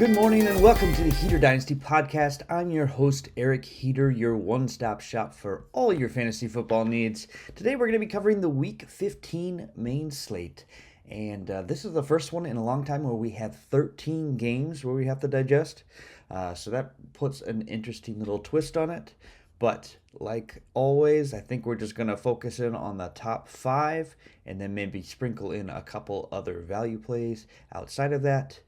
Good morning and welcome to the Heater Dynasty podcast. I'm your host, Eric Heater, your one-stop shop for all your fantasy football needs. Today we're going to be covering the Week 15 main slate. And this is the first one in a long time where we have 13 games where we have to digest. So that puts an interesting little twist on it. But like always, I think we're just going to focus in on the top 5 and then maybe sprinkle in a couple other value plays outside of that.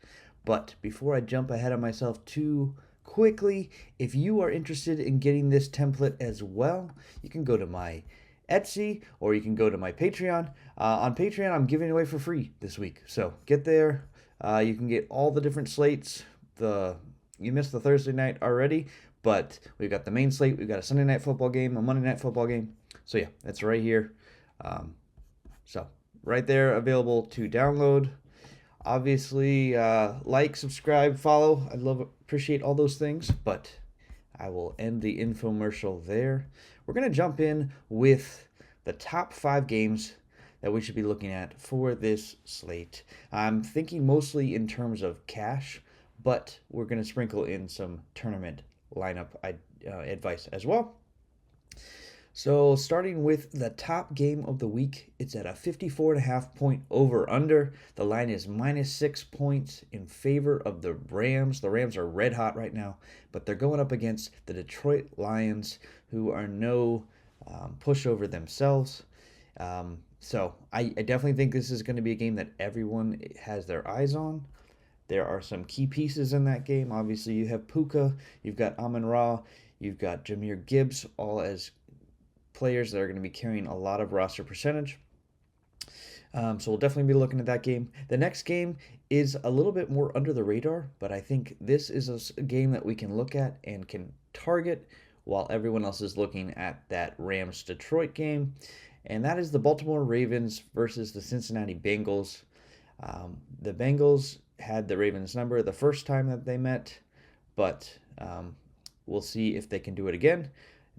But before I jump ahead of myself too quickly, if you are interested in getting this template as well, you can go to my Etsy or you can go to my Patreon. On Patreon, I'm giving it away for free this week. So get there. You can get all the different slates. You missed the Thursday night already, but we've got the main slate. We've got a Sunday night football game, a Monday night football game. So yeah, that's right here. So right there, available to download. Obviously, like, subscribe, follow. Appreciate all those things, but I will end the infomercial there. We're going to jump in with the top 5 games that we should be looking at for this slate. I'm thinking mostly in terms of cash, but we're going to sprinkle in some tournament lineup advice as well. So starting with the top game of the week, it's at a 54.5 point over-under. The line is -6 points in favor of the Rams. The Rams are red hot right now, but they're going up against the Detroit Lions, who are no pushover themselves. So I definitely think this is going to be a game that everyone has their eyes on. There are some key pieces in that game. Obviously, you have Puka, you've got Amon-Ra, you've got Jahmyr Gibbs, all as players that are going to be carrying a lot of roster percentage. So we'll definitely be looking at that game. The next game is a little bit more under the radar, but I think this is a game that we can look at and can target while everyone else is looking at that Rams-Detroit game. And that is the Baltimore Ravens versus the Cincinnati Bengals. The Bengals had the Ravens number the first time that they met, but we'll see if they can do it again.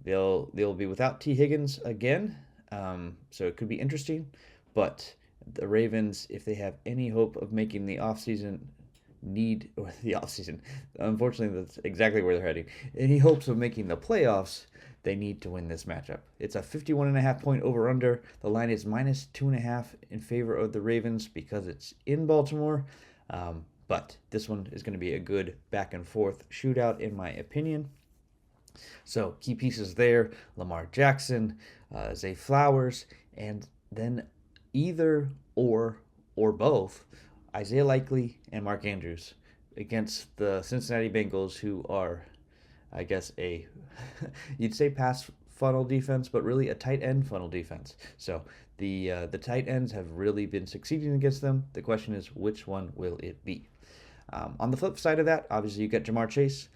They'll be without T. Higgins again, so it could be interesting. But the Ravens, if they have any hope of making the offseason, unfortunately, that's exactly where they're heading. Any hopes of making the playoffs, they need to win this matchup. It's a 51.5 point over-under. The line is -2.5 in favor of the Ravens because it's in Baltimore. But this one is going to be a good back-and-forth shootout, in my opinion. So key pieces there, Lamar Jackson, Zay Flowers, and then either or both, Isaiah Likely and Mark Andrews against the Cincinnati Bengals, who are, I guess, you'd say pass funnel defense, but really a tight end funnel defense. So the tight ends have really been succeeding against them. The question is, which one will it be? On the flip side of that, obviously you got Jamar Chase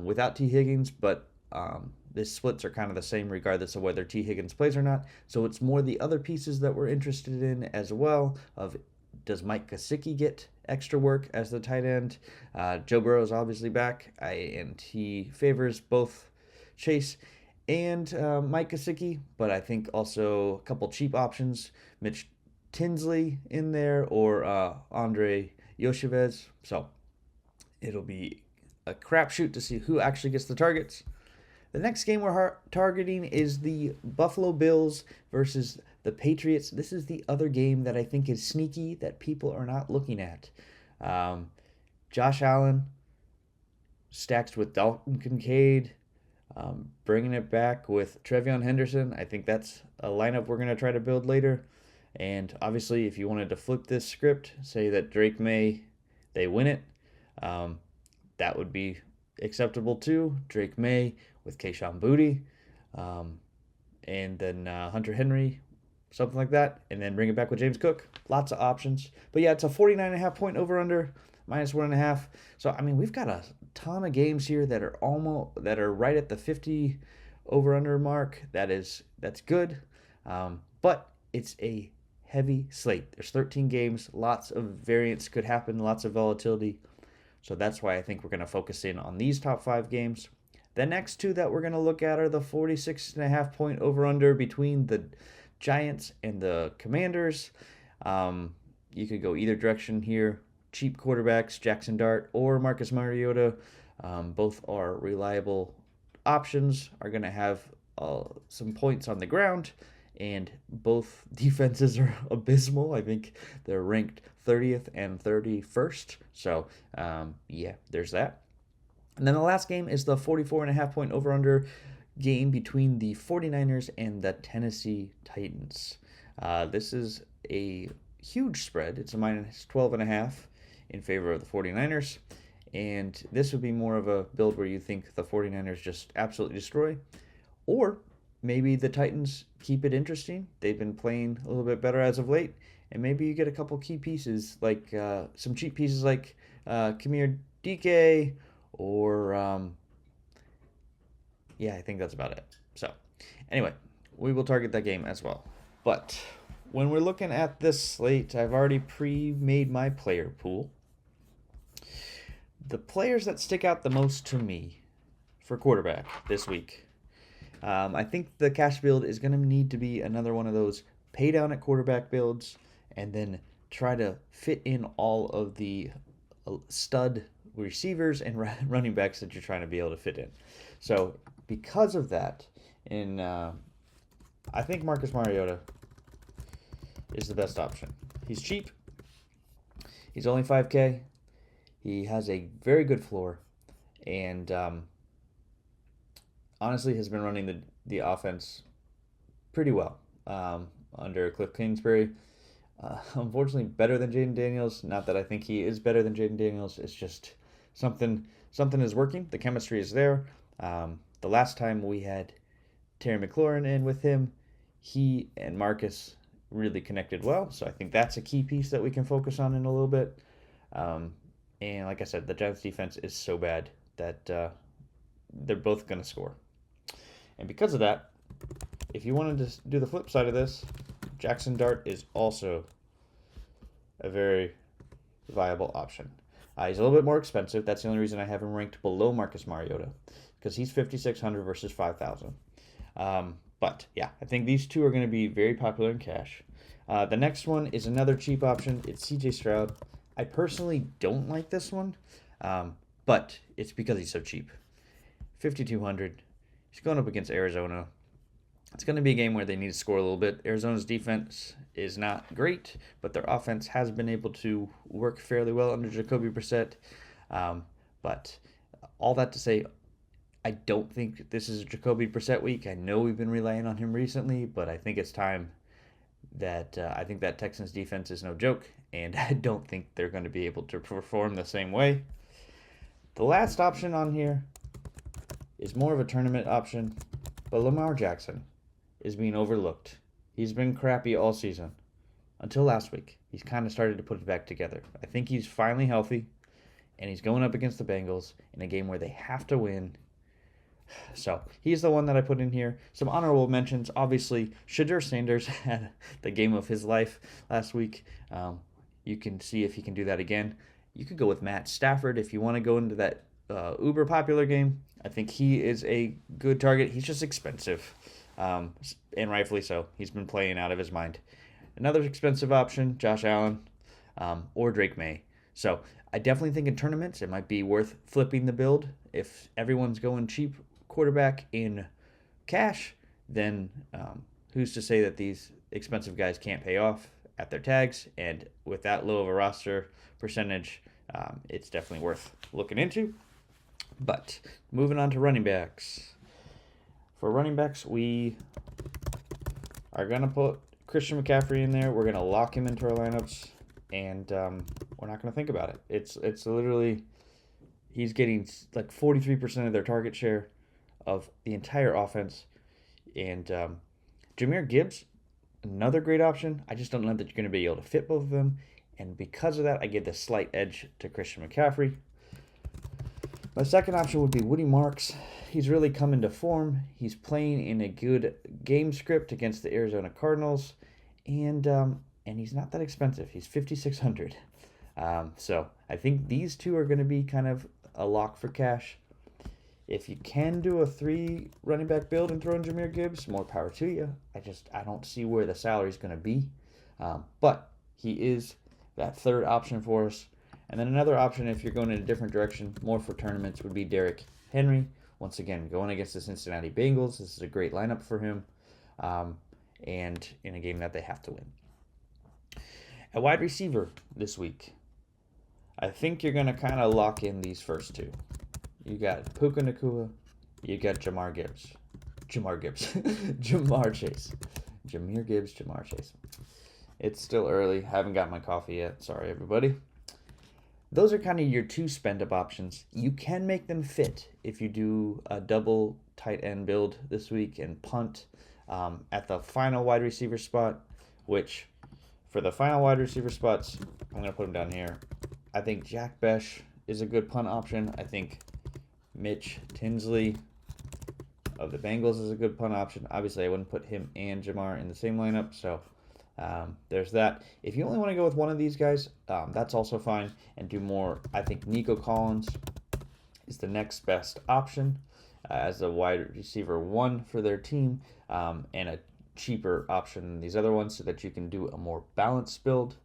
without T. Higgins, but the splits are kind of the same regardless of whether T. Higgins plays or not. So it's more the other pieces that we're interested in as well. Does Mike Gesicki get extra work as the tight end? Joe Burrow is obviously back, and he favors both Chase and Mike Gesicki, but I think also a couple cheap options, Mitch Tinsley in there or Andre Yoshevez. So it'll be a crapshoot to see who actually gets the targets. The next game we're targeting is the Buffalo Bills versus the Patriots. This is the other game that I think is sneaky that people are not looking at. Josh Allen stacked with Dalton Kincaid, bringing it back with Trevion Henderson. I think that's a lineup we're going to try to build later. And obviously, if you wanted to flip this script, say that Drake May, they win it, that would be acceptable too. Drake May with Kayshon Boutte, and then Hunter Henry, something like that, and then bring it back with James Cook. Lots of options. But yeah, it's a 49.5 point over-under, -1.5. So, I mean, we've got a ton of games here that are right at the 50 over-under mark. That's good. But it's a heavy slate. There's 13 games. Lots of variance could happen. Lots of volatility. So that's why I think we're going to focus in on these top 5 games. The next two that we're going to look at are the 46.5 point over-under between the Giants and the Commanders. You could go either direction here. cheap quarterbacks, Jackson Dart or Marcus Mariota. Both are reliable options, are going to have some points on the ground, and both defenses are abysmal. I think they're ranked 30th and 31st. So, yeah, there's that. And then the last game is the 44.5 point over-under game between the 49ers and the Tennessee Titans. This is a huge spread. It's a minus 12.5 in favor of the 49ers. And this would be more of a build where you think the 49ers just absolutely destroy. Or maybe the Titans keep it interesting. They've been playing a little bit better as of late. And maybe you get a couple key pieces, like some cheap pieces like Kamir DK or, yeah, I think that's about it. So, anyway, we will target that game as well. But when we're looking at this slate, I've already pre-made my player pool. The players that stick out the most to me for quarterback this week, I think the cash build is going to need to be another one of those pay down at quarterback builds and then try to fit in all of the stud receivers and running backs that you're trying to be able to fit in. So because of that, I think Marcus Mariota is the best option. He's cheap. He's only 5K. He has a very good floor, and honestly has been running the offense pretty well under Cliff Kingsbury. Unfortunately, better than Jaden Daniels. Not that I think he is better than Jaden Daniels. It's just something is working. The chemistry is there. The last time we had Terry McLaurin in with him, he and Marcus really connected well. So I think that's a key piece that we can focus on in a little bit. And like I said, the Giants defense is so bad that they're both going to score. And because of that, if you wanted to do the flip side of this, Jackson Dart is also a very viable option. He's a little bit more expensive. That's the only reason I have him ranked below Marcus Mariota, because he's 5,600 versus 5,000. But yeah, I think these two are going to be very popular in cash. The next one is another cheap option. It's CJ Stroud. I personally don't like this one, but it's because he's so cheap. 5,200. He's going up against Arizona. It's going to be a game where they need to score a little bit. Arizona's defense is not great, but their offense has been able to work fairly well under Jacoby Brissett. But all that to say, I don't think this is a Jacoby Brissett week. I know we've been relying on him recently, but I think it's time that I think that Texans defense is no joke, and I don't think they're going to be able to perform the same way. The last option on here is more of a tournament option, but Lamar Jackson is being overlooked. He's been crappy all season until last week. He's kind of started to put it back together. I think he's finally healthy, and he's going up against the Bengals in a game where they have to win. So he's the one that I put in here. Some honorable mentions, obviously, Shadur Sanders had the game of his life last week. You can see if he can do that again. You could go with Matt Stafford if you want to go into that uber popular game. I think he is a good target. He's just expensive, and rightfully so. He's been playing out of his mind. Another expensive option, Josh Allen or Drake May. So I definitely think in tournaments it might be worth flipping the build. If everyone's going cheap quarterback in cash, then who's to say that these expensive guys can't pay off at their tags? And with that low of a roster percentage, it's definitely worth looking into. But moving on to running backs. For running backs, we are going to put Christian McCaffrey in there. We're going to lock him into our lineups, and we're not going to think about it. It's literally, he's getting like 43% of their target share of the entire offense. And Jahmyr Gibbs, another great option. I just don't know that you're going to be able to fit both of them. And because of that, I give the slight edge to Christian McCaffrey. My second option would be Woody Marks. He's really come into form. He's playing in a good game script against the Arizona Cardinals. And he's not that expensive. He's 5,600. So I think these two are going to be kind of a lock for cash. If you can do a 3 running back build and throw in Jahmyr Gibbs, more power to you. I don't see where the salary is going to be. But he is that third option for us. And then another option, if you're going in a different direction, more for tournaments, would be Derrick Henry. Once again, going against the Cincinnati Bengals. This is a great lineup for him, and in a game that they have to win. At wide receiver this week, I think you're going to kind of lock in these first two. You got Puka Nacua. You got Jamar Chase. It's still early. Haven't got my coffee yet. Sorry, everybody. Those are kind of your two spend-up options. You can make them fit if you do a double tight end build this week and punt at the final wide receiver spot, which for the final wide receiver spots, I'm going to put them down here. I think Jack Besh is a good punt option. I think Mitch Tinsley of the Bengals is a good punt option. Obviously, I wouldn't put him and Jamar in the same lineup, so there's that. If you only want to go with one of these guys, that's also fine. And do more, I think Nico Collins is the next best option as a wide receiver 1 for their team, and a cheaper option than these other ones so that you can do a more balanced build.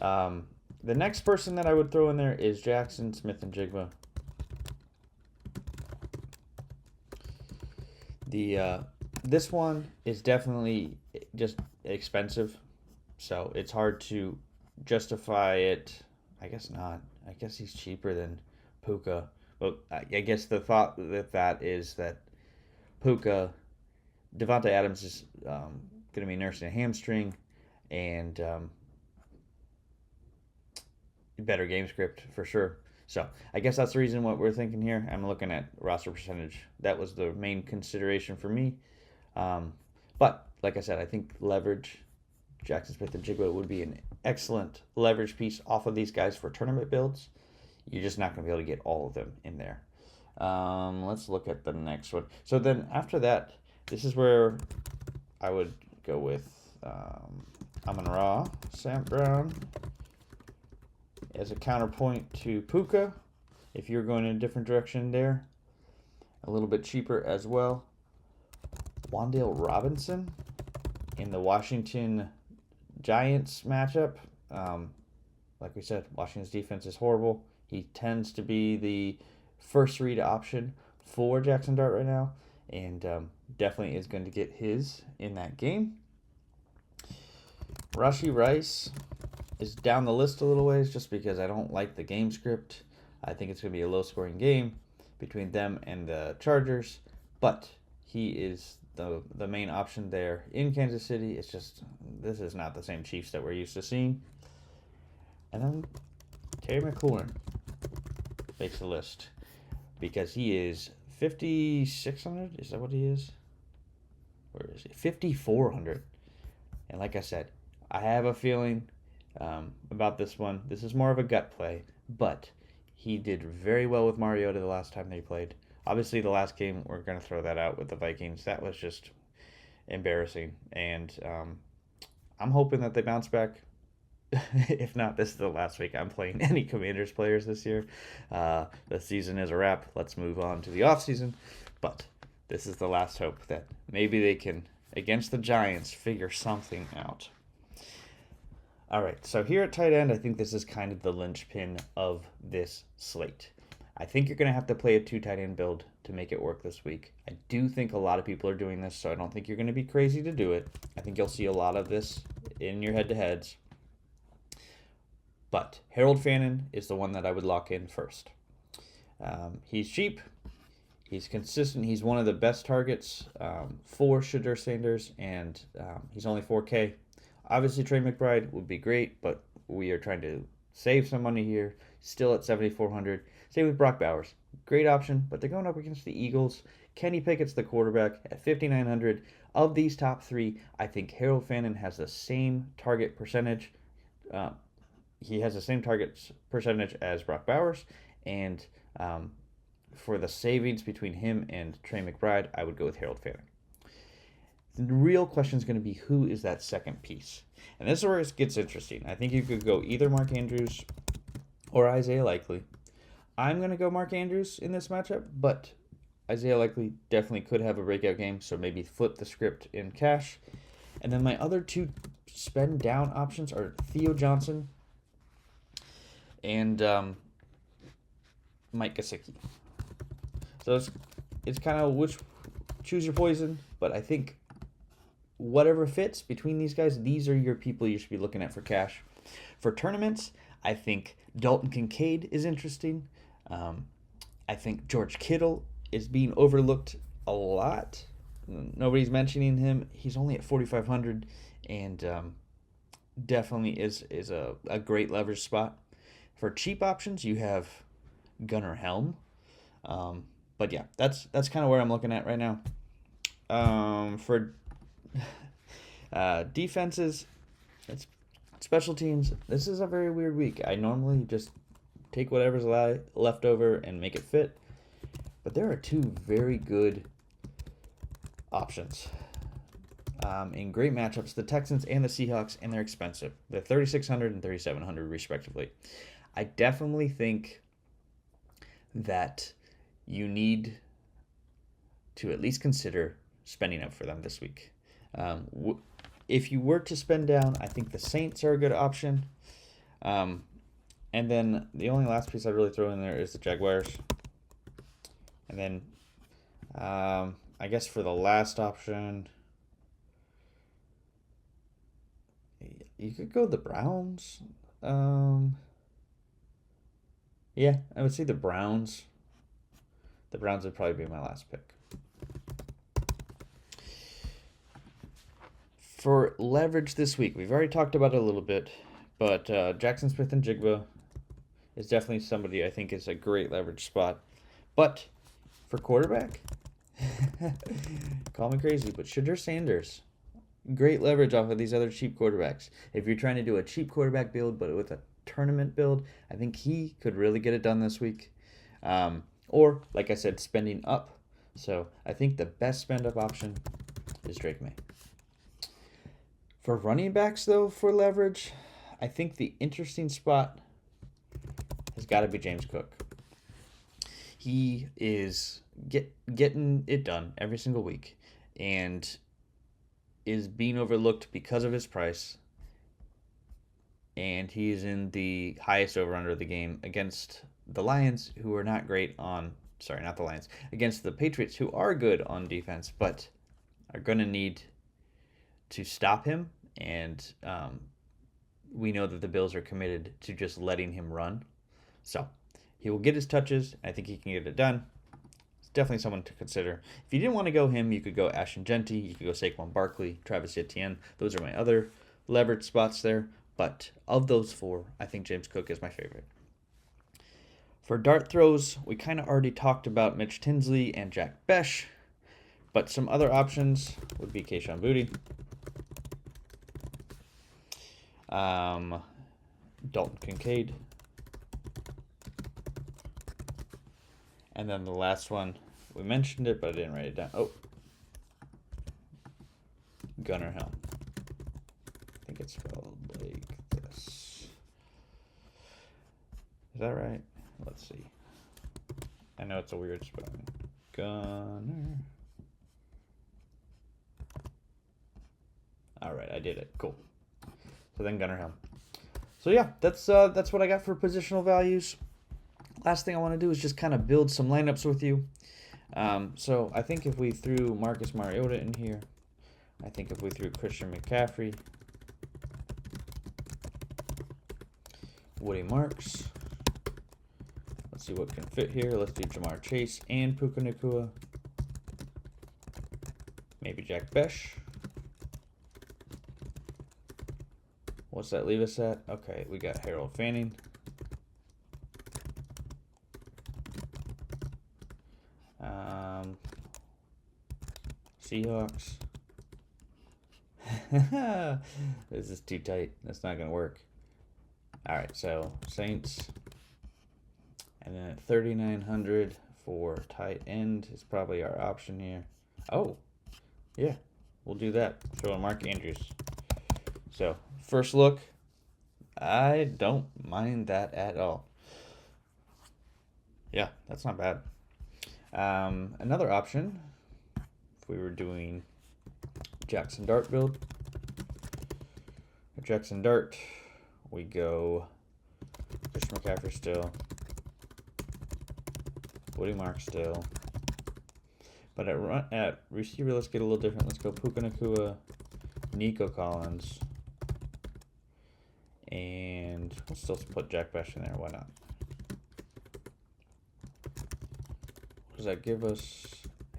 The next person that I would throw in there is Jackson Smith-Njigba. This one is definitely just expensive, so it's hard to justify it. I guess not. I guess he's cheaper than Puka. But I guess the thought that is that Puka, Devontae Adams is going to be nursing a hamstring, and better game script for sure. So I guess that's the reason what we're thinking here. I'm looking at roster percentage. That was the main consideration for me. But like I said, I think leverage, Jackson Smith-Njigba would be an excellent leverage piece off of these guys for tournament builds. You're just not going to be able to get all of them in there. Let's look at the next one. So then after that, this is where I would go with Amon-Ra St. Brown as a counterpoint to Puka, if you're going in a different direction there. A little bit cheaper as well. Wan'Dale Robinson in the Washington Giants matchup. Like we said, Washington's defense is horrible. He tends to be the first read option for Jackson Dart right now, and definitely is going to get his in that game. Rashee Rice is down the list a little ways just because I don't like the game script. I think it's going to be a low-scoring game between them and the Chargers, but he is the main option there in Kansas City. It's just, this is not the same Chiefs that we're used to seeing. And then Terry McLaurin makes the list because he is 5,600. Is that what he is? Where is he? 5,400. And like I said, I have a feeling about this one. This is more of a gut play, but he did very well with Mariota the last time they played. Obviously, the last game, we're going to throw that out with the Vikings. That was just embarrassing, and I'm hoping that they bounce back. If not, this is the last week I'm playing any Commanders players this year. The season is a wrap. Let's move on to the offseason, but this is the last hope that maybe they can, against the Giants, figure something out. All right, so here at tight end, I think this is kind of the linchpin of this slate. I think you're going to have to play a 2 tight end build to make it work this week. I do think a lot of people are doing this, so I don't think you're going to be crazy to do it. I think you'll see a lot of this in your head-to-heads. But Harold Fannin is the one that I would lock in first. He's cheap. He's consistent. He's one of the best targets for Shedeur Sanders, and he's only 4K. Obviously, Trey McBride would be great, but we are trying to save some money here. Still at 7,400. Same with Brock Bowers. Great option, but they're going up against the Eagles. Kenny Pickett's the quarterback at 5,900. Of these top 3, I think Harold Fannin has the same target percentage. He has the same target percentage as Brock Bowers, and for the savings between him and Trey McBride, I would go with Harold Fannin. The real question is going to be who is that second piece, and this is where it gets interesting. I think you could go either Mark Andrews or Isaiah Likely. I'm going to go Mark Andrews in this matchup, but Isaiah Likely definitely could have a breakout game, so maybe flip the script in cash. And then my other 2 spend down options are Theo Johnson. and Mike Gesicki. So it's kind of choose your poison, but I think whatever fits between these guys, these are your people you should be looking at for cash. For tournaments, I think Dalton Kincaid is interesting. I think George Kittle is being overlooked a lot. Nobody's mentioning him. He's only at 4,500, and definitely is a great leverage spot. For cheap options, you have Gunnar Helm. But yeah, that's kind of where I'm looking at right now. For defenses, it's special teams. This is a very weird week. I normally just take whatever's left over and make it fit. But there are two very good options in great matchups, the Texans and the Seahawks, and they're expensive. They're 3,600 and 3,700 respectively. I definitely think that you need to at least consider spending up for them this week. If you were to spend down, I think the Saints are a good option. And then the only last piece I'd really throw in there is the Jaguars. And then I guess for the last option, you could go the Browns. Yeah, I would say the Browns. The Browns would probably be my last pick. For leverage this week, we've already talked about it a little bit, but Jackson Smith and Jigba is definitely somebody I think is a great leverage spot. But for quarterback, call me crazy, but Shadur Sanders, great leverage off of these other cheap quarterbacks. If you're trying to do a cheap quarterback build, but with a tournament build, I think he could really get it done this week. Or, like I said, spending up. So I think the best spend up option is Drake May. For running backs, though, for leverage, I think the interesting spot has got to be James Cook. He is getting it done every single week and is being overlooked because of his price. And he is in the highest over-under of the game against the Lions, who are not great on... Sorry, not the Lions. Against the Patriots, who are good on defense, but are going to need to stop him. And we know that the Bills are committed to just letting him run. So he will get his touches. I think he can get it done. It's definitely someone to consider. If you didn't want to go him, you could go Ashton Genty. You could go Saquon Barkley, Travis Etienne. Those are my other leverage spots there. But of those four, I think James Cook is my favorite. For dart throws, we kind of already talked about Mitch Tinsley and Jack Besh. But some other options would be Kayshon Boutte, Dalton Kincaid, and then the last one, we mentioned it, but I didn't write it down. Oh, Gunnar Helm. I think it's spelled like this. Is that right? Let's see. I know it's a weird spelling. Gunnar. All right, I did it. Cool. So then Gunnar Helm. So yeah, that's what I got for positional values. Last thing I want to do is just kind of build some lineups with you. So I think if we threw Marcus Mariota in here, I think if we threw Christian McCaffrey, Woody Marks, let's see what can fit here. Let's do Jamar Chase and Puka Nacua. Maybe Jack Besh. What's that leave us at? Okay, we got Harold Fanning. Seahawks. This is too tight. That's not going to work. All right, so Saints. And then at 3,900 for tight end is probably our option here. Oh, yeah, we'll do that. Throw in Mark Andrews. So, first look, I don't mind that at all. Yeah, that's not bad. Another option, if we were doing Jackson Dart build, Jackson Dart, we go Christian McCaffrey still. Woody Mark still. But at receiver, let's get a little different. Let's go Puka Nacua, Nico Collins, and we'll still put Jack Besh in there. Why not? What does that give us?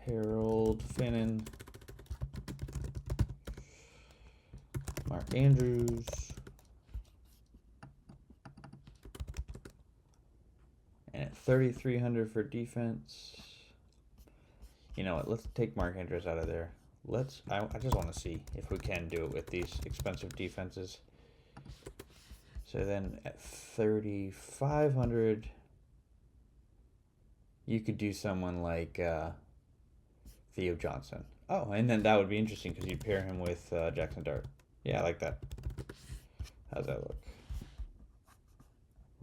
Harold Finnan, Mark Andrews, and at 3,300 for defense. You know what? Let's take Mark Andrews out of there. I just want to see if we can do it with these expensive defenses. So then at 3,500, you could do someone like Theo Johnson. Oh, and then that would be interesting because you'd pair him with Jackson Dart. Yeah, I like that. How's that look?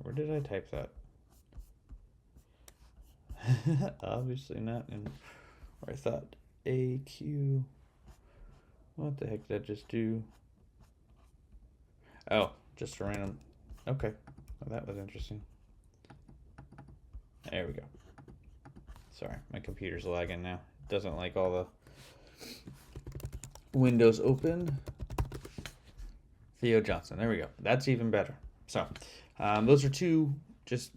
Where did I type that? Obviously not in where I thought. AQ. What the heck did I just do? Oh, just a random. Okay. Well, that was interesting. There we go. Sorry, my computer's lagging now. It doesn't like all the windows open. Theo Johnson. There we go. That's even better. So, those are two just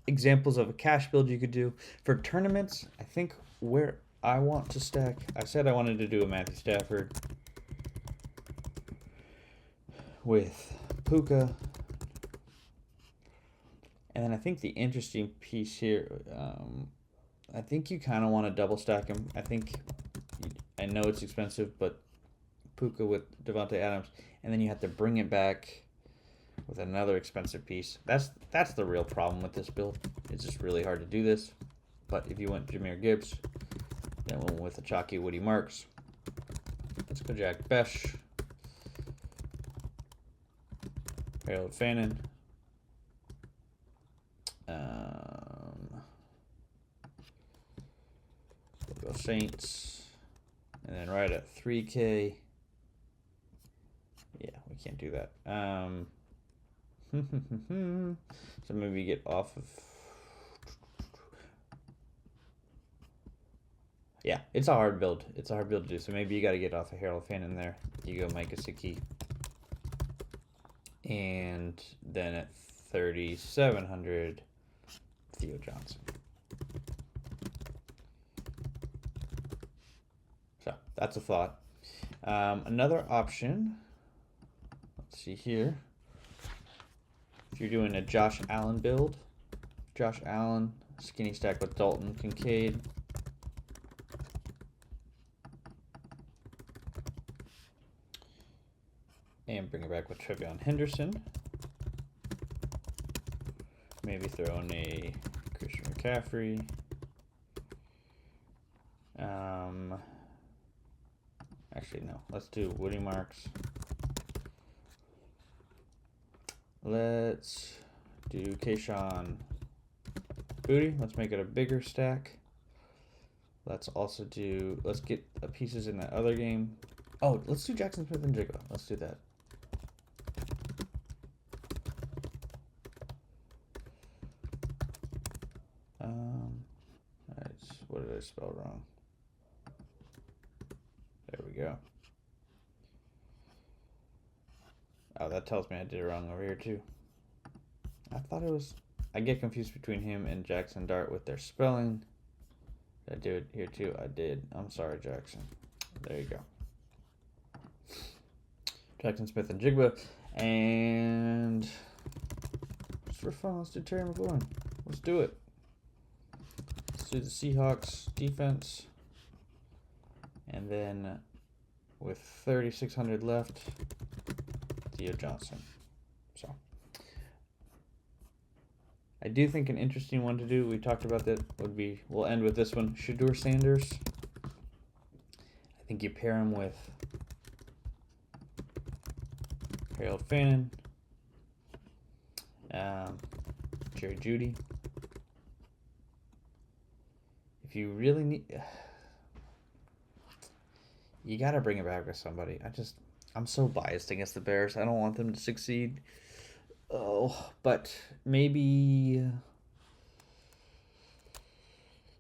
examples of a cash build you could do. For tournaments, I think where I want to stack, I said I wanted to do a Matthew Stafford with Puka. And then I think the interesting piece here, I think you kind of want to double stack him. I know it's expensive, but Puka with Devontae Adams, and then you have to bring it back with another expensive piece. That's the real problem with this build. It's just really hard to do this. But if you went Jahmyr Gibbs, then went with the chalky Woody Marks. Let's go Jack Besh, Harold Fannin. We'll go Saints, and then right at 3K. Yeah, we can't do that. So maybe get off of. Yeah, it's a hard build. It's a hard build to do. So maybe you got to get off of Harold Fannin there. You go Mike Gesicki. And then at 3,700, Theo Johnson. So that's a thought. Another option. Let's see here. If you're doing a Josh Allen build, Josh Allen, skinny stack with Dalton Kincaid. And bring it back with Trevion Henderson. Maybe throw in a Christian McCaffrey. Actually, no. Let's do Woody Marks. Let's do Kayshon Boutte. Let's make it a bigger stack. Let's also do, let's get pieces in that other game. Oh, let's do Jackson Smith and Jigba. Let's do that. What did I spell wrong? There we go. Oh, that tells me I did it wrong over here too. I thought it was, I get confused between him and Jackson Dart with their spelling. Did I do it here too? I did. I'm sorry, Jackson. There you go. Jackson Smith and Jigba. And just for fun, let's do Terry McLaurin. Let's do it. Let's do the Seahawks defense. And then with 3,600 left, Theo Johnson. So I do think an interesting one to do, we talked about that, would be, we'll end with this one, Shedeur Sanders. I think you pair him with Harold Fannin, Jerry Jeudy. If you really need, you got to bring it back with somebody. I'm so biased against the Bears. I don't want them to succeed. Oh, but maybe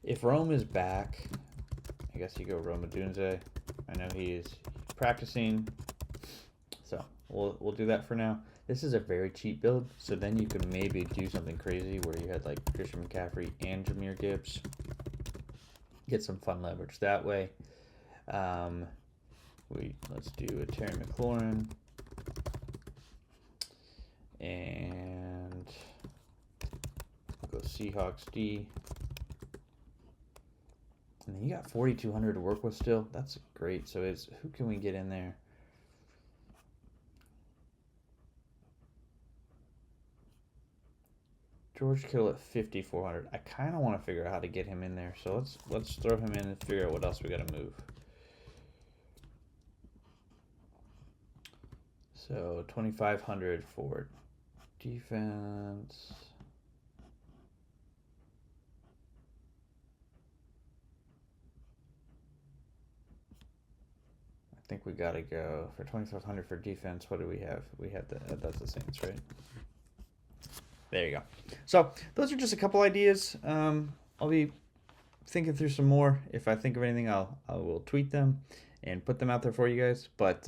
if Rome is back, I guess you go Roma Dunze. I know he is practicing, so we'll do that for now. This is a very cheap build, so then you can maybe do something crazy where you had like Christian McCaffrey and Jahmyr Gibbs. Get some fun leverage that way. Let's do a Terry McLaurin and we'll go Seahawks D. And then you got 4,200 to work with still. That's great. So who can we get in there? George Kittle at 5,400. I kind of want to figure out how to get him in there. So let's throw him in and figure out what else we got to move. So 2,500 for defense. I think we got to go for 2,500 for defense. What do we have? We have that's the Saints, right? There you go. So those are just a couple ideas. I'll be thinking through some more. If I think of anything, I will tweet them and put them out there for you guys. But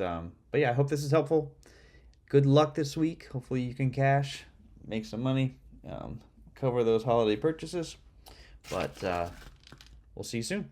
yeah, I hope this is helpful. Good luck this week. Hopefully you can cash, make some money, cover those holiday purchases. But we'll see you soon.